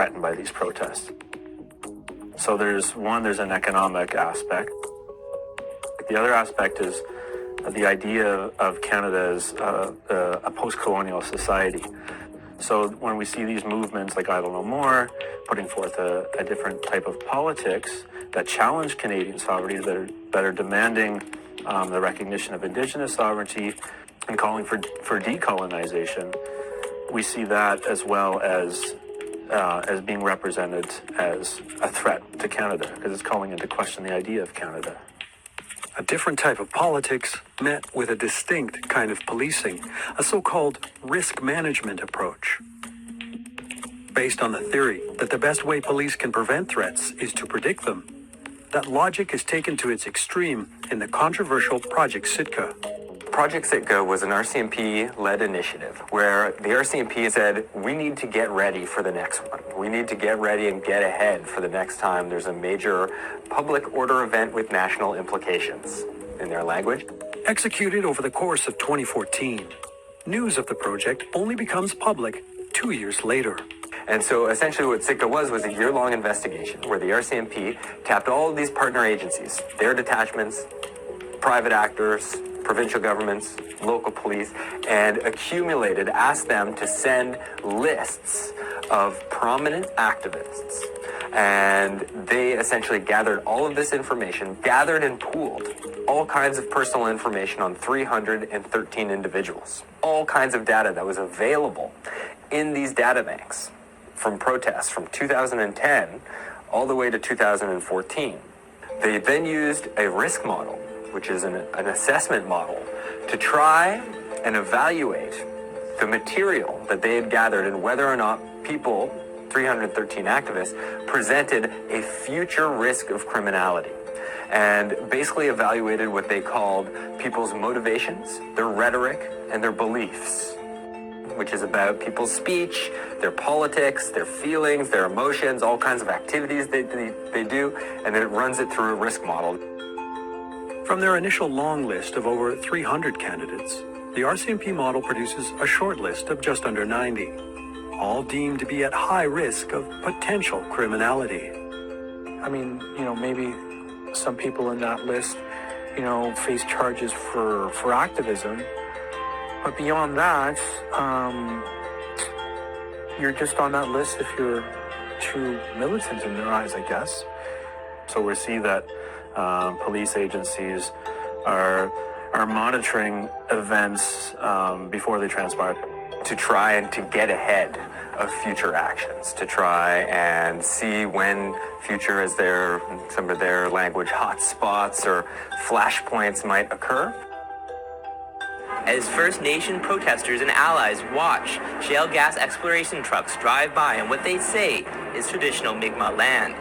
threatened by these protests. So there's an economic aspect. The other aspect is the idea of Canada as a post-colonial society. So when we see these movements like Idle No More, putting forth a different type of politics that challenge Canadian sovereignty, that are demanding the recognition of Indigenous sovereignty and calling for decolonization, we see that as well as being represented as a threat to Canada, because it's calling into question the idea of Canada. A different type of politics met with a distinct kind of policing, a so-called risk management approach. Based on the theory that the best way police can prevent threats is to predict them, that logic is taken to its extreme in the controversial Project Sitka. Project Sitka was an RCMP-led initiative where the RCMP said, we need to get ready for the next one. We need to get ready and get ahead for the next time there's a major public order event with national implications, in their language. Executed over the course of 2014, news of the project only becomes public 2 years later. And so essentially what Sitka was a year-long investigation where the RCMP tapped all of these partner agencies, their detachments, private actors, provincial governments, local police, and asked them to send lists of prominent activists. And they essentially gathered all of this information, gathered and pooled all kinds of personal information on 313 individuals, all kinds of data that was available in these data banks from protests from 2010 all the way to 2014. They then used a risk model, which is an assessment model, to try and evaluate the material that they had gathered and whether or not people, 313 activists, presented a future risk of criminality, and basically evaluated what they called people's motivations, their rhetoric, and their beliefs, which is about people's speech, their politics, their feelings, their emotions, all kinds of activities they do, and then it runs it through a risk model. From their initial long list of over 300 candidates, the RCMP model produces a short list of just under 90, all deemed to be at high risk of potential criminality. I mean, maybe some people in that list, face charges for activism. But beyond that, you're just on that list if you're too militant in their eyes, I guess. So we see that police agencies are monitoring events before they transpire to try and to get ahead of future actions, to try and see when future, as some of their language, hot spots or flashpoints might occur. As First Nation protesters and allies watch shale gas exploration trucks drive by on what they say is traditional Mi'kmaq land.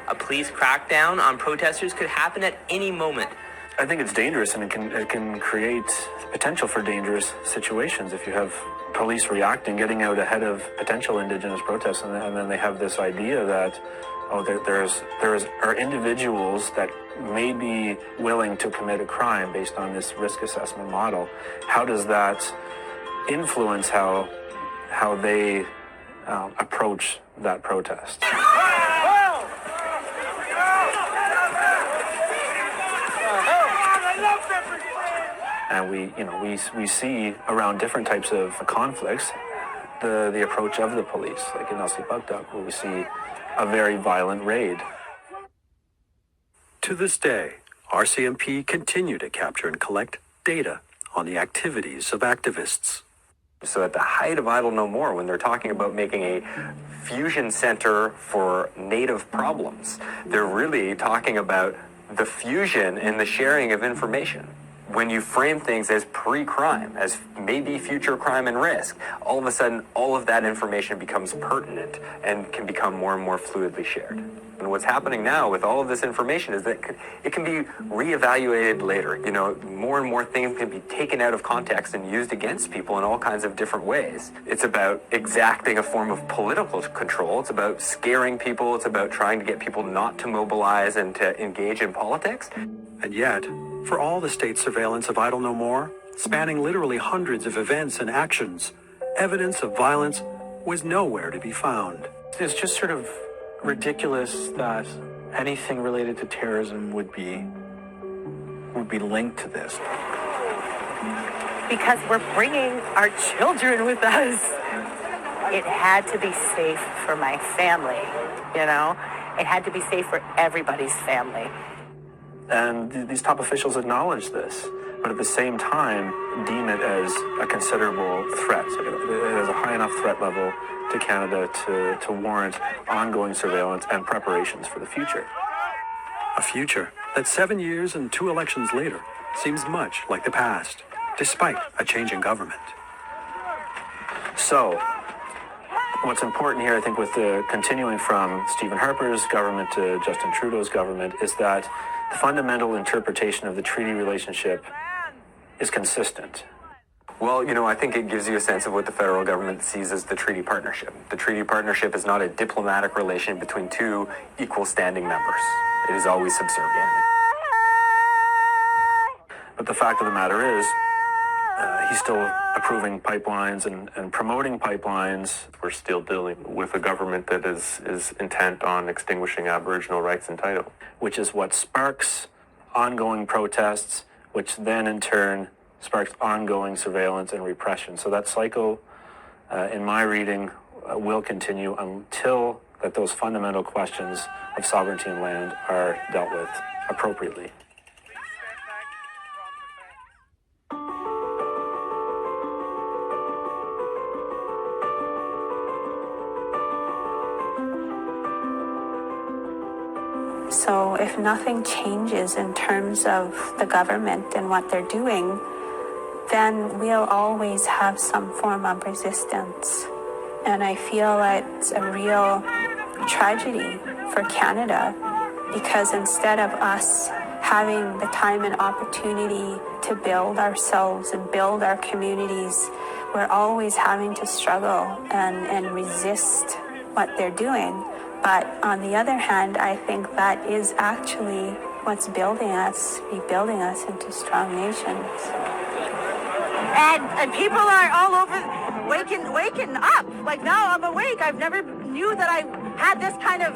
A police crackdown on protesters could happen at any moment. I think it's dangerous, and it can create potential for dangerous situations if you have police reacting, getting out ahead of potential Indigenous protests, and then they have this idea that, there are individuals that may be willing to commit a crime based on this risk assessment model. How does that influence how they approach that protest? And we see around different types of conflicts the approach of the police, like in Elsipogtog, where we see a very violent raid. To this day, RCMP continue to capture and collect data on the activities of activists. So at the height of Idle No More, when they're talking about making a fusion center for Native problems, they're really talking about the fusion and the sharing of information. When you frame things as pre-crime, as maybe future crime and risk, all of a sudden, all of that information becomes pertinent and can become more and more fluidly shared. And what's happening now with all of this information is that it can be reevaluated later. More and more things can be taken out of context and used against people in all kinds of different ways. It's about exacting a form of political control. It's about scaring people. It's about trying to get people not to mobilize and to engage in politics. And yet, for all the state surveillance of Idle No More, spanning literally hundreds of events and actions, evidence of violence was nowhere to be found. It's just sort of ridiculous that anything related to terrorism would be linked to this. Because we're bringing our children with us. It had to be safe for my family, you know? It had to be safe for everybody's family. And these top officials acknowledge this, but at the same time deem it as a considerable threat. So it has a high enough threat level to Canada to warrant ongoing surveillance and preparations for the future. A future that 7 years and 2 elections later seems much like the past, despite a changing government. So, what's important here, I think, with the continuing from Stephen Harper's government to Justin Trudeau's government, is that the fundamental interpretation of the treaty relationship is consistent. Well, I think it gives you a sense of what the federal government sees as the treaty partnership. The treaty partnership is not a diplomatic relation between two equal standing members. It is always subservient. But the fact of the matter is, he's still approving pipelines and promoting pipelines. We're still dealing with a government that is intent on extinguishing Aboriginal rights and title. Which is what sparks ongoing protests, which then in turn sparks ongoing surveillance and repression. So that cycle, in my reading, will continue until that those fundamental questions of sovereignty and land are dealt with appropriately. So if nothing changes in terms of the government and what they're doing, then we'll always have some form of resistance. And I feel it's a real tragedy for Canada, because instead of us having the time and opportunity to build ourselves and build our communities, we're always having to struggle and resist what they're doing. But on the other hand, I think that is actually what's rebuilding us into strong nations. And people are all over waking up. Like, now I'm awake. I've never knew that I had this kind of,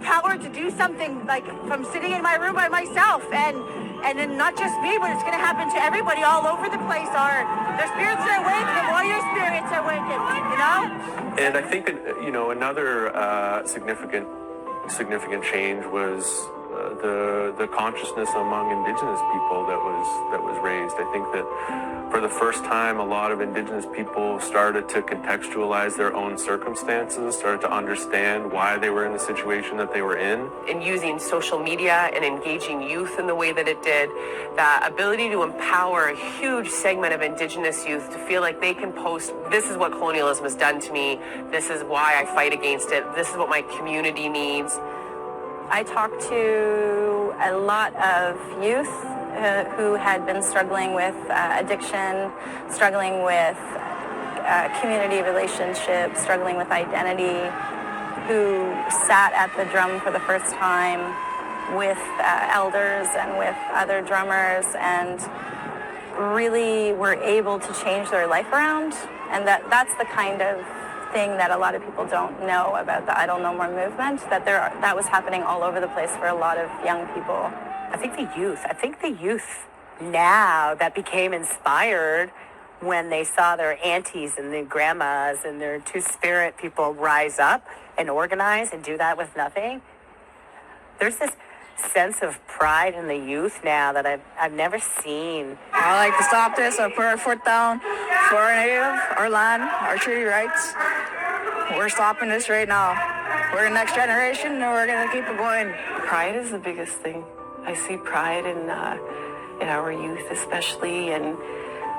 power to do something, like from sitting in my room by myself. And then not just me, but it's going to happen to everybody all over the place. Their spirits are awake, the warrior spirits are awakened, And I think that, another significant change was the consciousness among Indigenous people that was raised. I think that for the first time, a lot of Indigenous people started to contextualize their own circumstances, started to understand why they were in the situation that they were in. And using social media and engaging youth in the way that it did, the ability to empower a huge segment of Indigenous youth to feel like they can post, this is what colonialism has done to me, this is why I fight against it, this is what my community needs. I talked to a lot of youth who had been struggling with addiction, struggling with community relationships, struggling with identity, who sat at the drum for the first time with elders and with other drummers and really were able to change their life around. And that's the kind of thing that a lot of people don't know about the Idle No More movement, that was happening all over the place for a lot of young people. I think the youth now that became inspired when they saw their aunties and their grandmas and their two-spirit people rise up and organize and do that with nothing. There's this sense of pride in the youth now that I've never seen. I like to stop this and put our foot down for our native, our land, our treaty rights. We're stopping this right now. We're the next generation and we're going to keep it going. Pride is the biggest thing. I see pride in our youth especially, and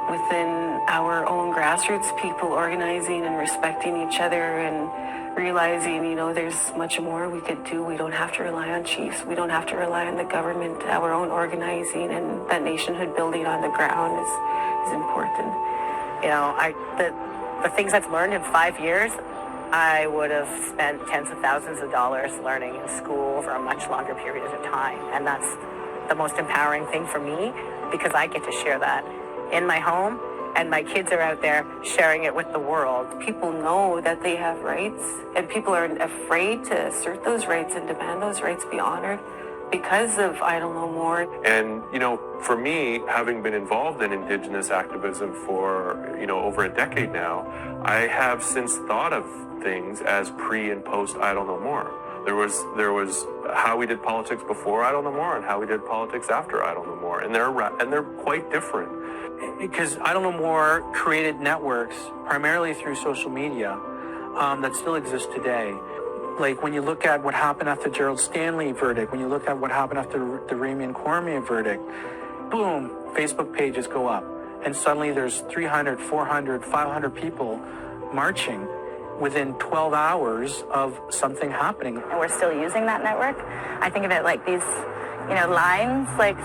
within our own grassroots people organizing and respecting each other and realizing, there's much more we could do. We don't have to rely on chiefs. We don't have to rely on the government. Our own organizing and that nationhood building on the ground is important. The things I've learned in 5 years, I would have spent tens of thousands of dollars learning in school for a much longer period of time. And that's the most empowering thing for me, because I get to share that in my home and my kids are out there sharing it with the world. People know that they have rights, and people are afraid to assert those rights and demand those rights be honored because of Idle No More. And, for me, having been involved in Indigenous activism for, over a decade now, I have since thought of things as pre and post Idle No More. There was how we did politics before Idle No More and how we did politics after Idle No More, and they're quite different. Because Idle No More created networks primarily through social media that still exist today. Like when you look at what happened after Gerald Stanley verdict, when you look at what happened after the Ramian Cormier verdict, boom, Facebook pages go up. And suddenly there's 300, 400, 500 people marching within 12 hours of something happening. And we're still using that network. I think of it like these, lines, like,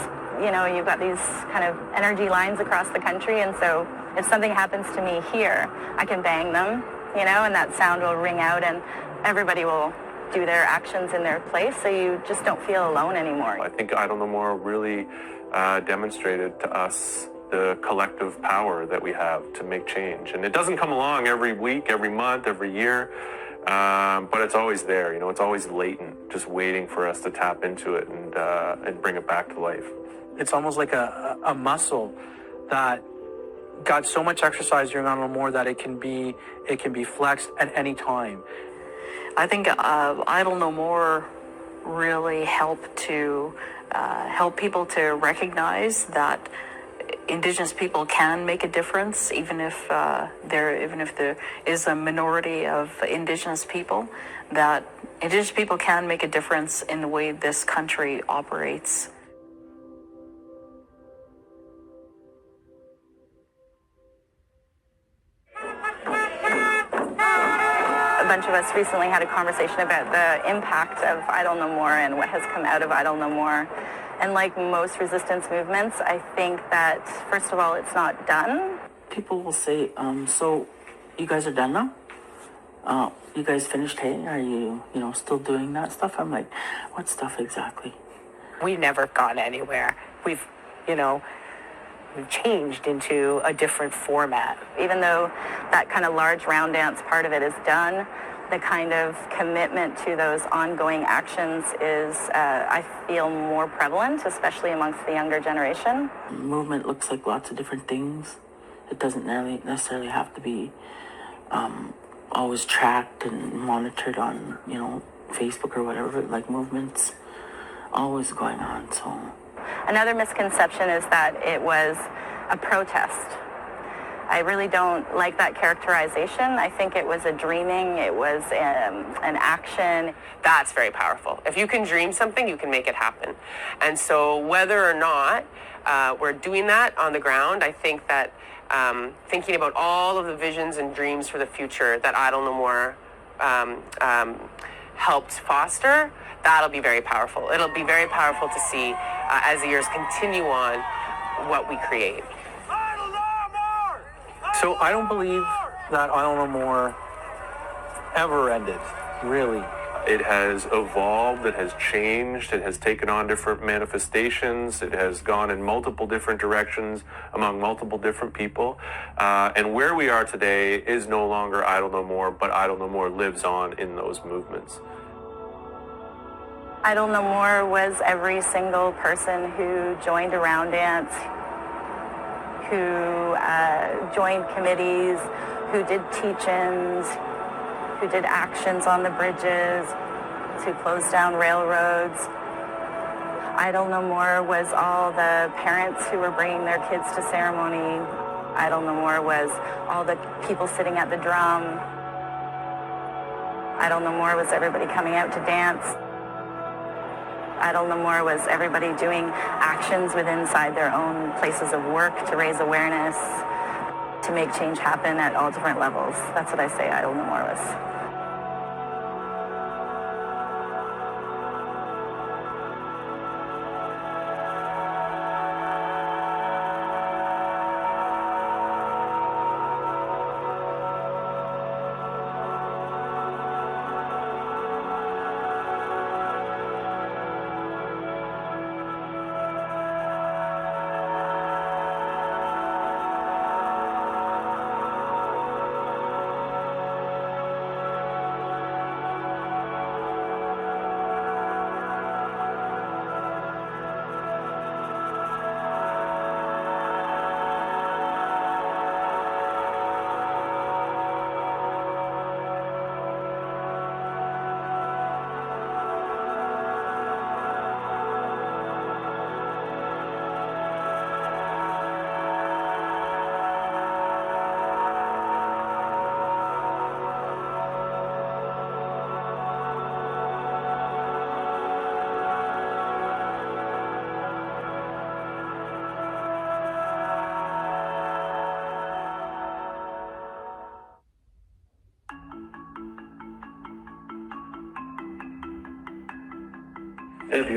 you've got these kind of energy lines across the country. And so if something happens to me here, I can bang them, and that sound will ring out and everybody will do their actions in their place. So you just don't feel alone anymore. I think Idle No More really demonstrated to us the collective power that we have to make change. And it doesn't come along every week, every month, every year, but it's always there. It's always latent, just waiting for us to tap into it and bring it back to life. It's almost like a muscle that got so much exercise during Idle No More that it can be flexed at any time. I think Idle No More really helped to help people to recognize that Indigenous people can make a difference, even if there is a minority of Indigenous people. That Indigenous people can make a difference in the way this country operates. A bunch of us recently had a conversation about the impact of Idle No More and what has come out of Idle No More. And like most resistance movements, I think that, first of all, it's not done. People will say, so you guys are done now? You guys finished hay? Are you, still doing that stuff? I'm like, what stuff exactly? We've never gone anywhere. We've changed into a different format. Even though that kind of large round dance part of it is done, the kind of commitment to those ongoing actions is, I feel, more prevalent, especially amongst the younger generation. Movement looks like lots of different things. It doesn't necessarily have to be always tracked and monitored on, Facebook or whatever, like movements always going on, so. Another misconception is that it was a protest. I really don't like that characterization. I think it was a dreaming, it was an action. That's very powerful. If you can dream something, you can make it happen. And so whether or not we're doing that on the ground, I think that thinking about all of the visions and dreams for the future that Idle No More helped foster, that'll be very powerful. It'll be very powerful to see as the years continue on what we create. So I don't believe that Idle No More ever ended, really. It has evolved, it has changed, it has taken on different manifestations, it has gone in multiple different directions among multiple different people. And where we are today is no longer Idle No More, but Idle No More lives on in those movements. Idle No More was every single person who joined a round dance, who joined committees, who did teach-ins, who did actions on the bridges, to close down railroads. Idle No More was all the parents who were bringing their kids to ceremony. Idle No More was all the people sitting at the drum. Idle No More was everybody coming out to dance. Idle No More was everybody doing actions within inside their own places of work to raise awareness, to make change happen at all different levels. That's what I say Idle No More was. Ed,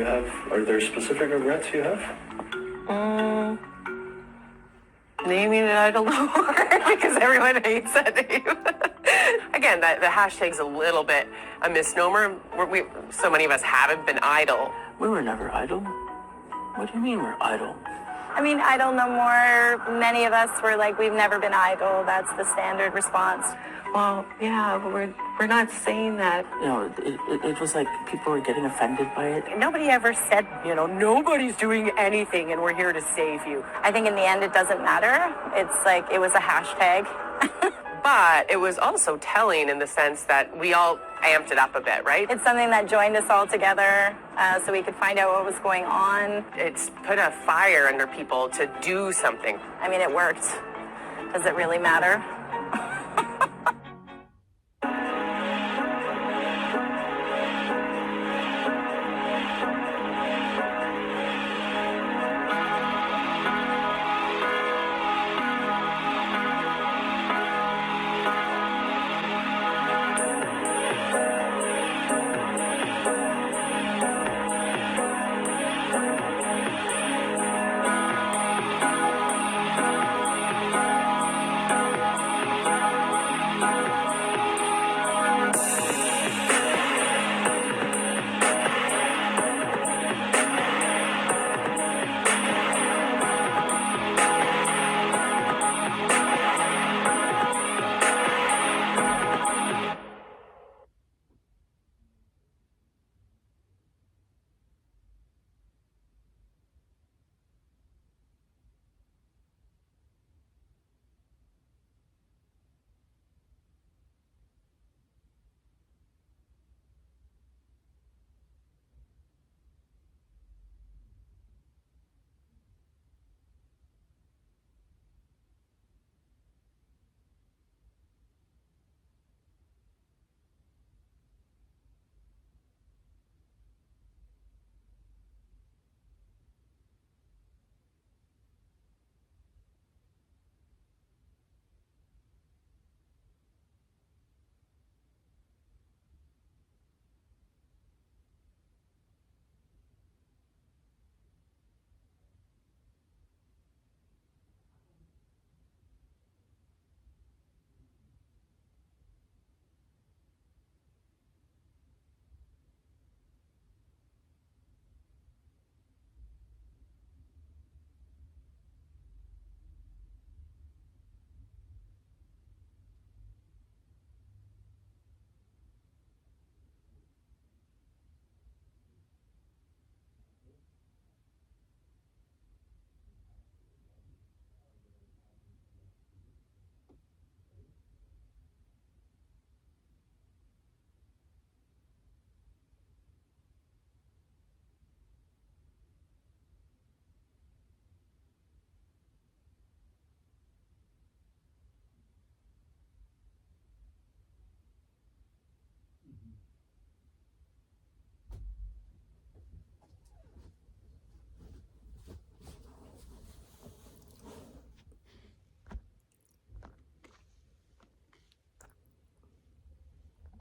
are there specific regrets you have? Naming it, I don't know, because everyone hates that name. Again, the hashtag's a little bit a misnomer. So many of us haven't been idle. We were never idle. What do you mean we're idle? I mean, idle no more. Many of us were like, we've never been idle. That's the standard response. Well, yeah, but we're not saying that. You know, it was like people were getting offended by it. Nobody ever said, nobody's doing anything and we're here to save you. I think in the end, it doesn't matter. It's like, it was a hashtag. But it was also telling in the sense that we all amped it up a bit, right? It's something that joined us all together so we could find out what was going on. It's put a fire under people to do something. I mean, it worked. Does it really matter?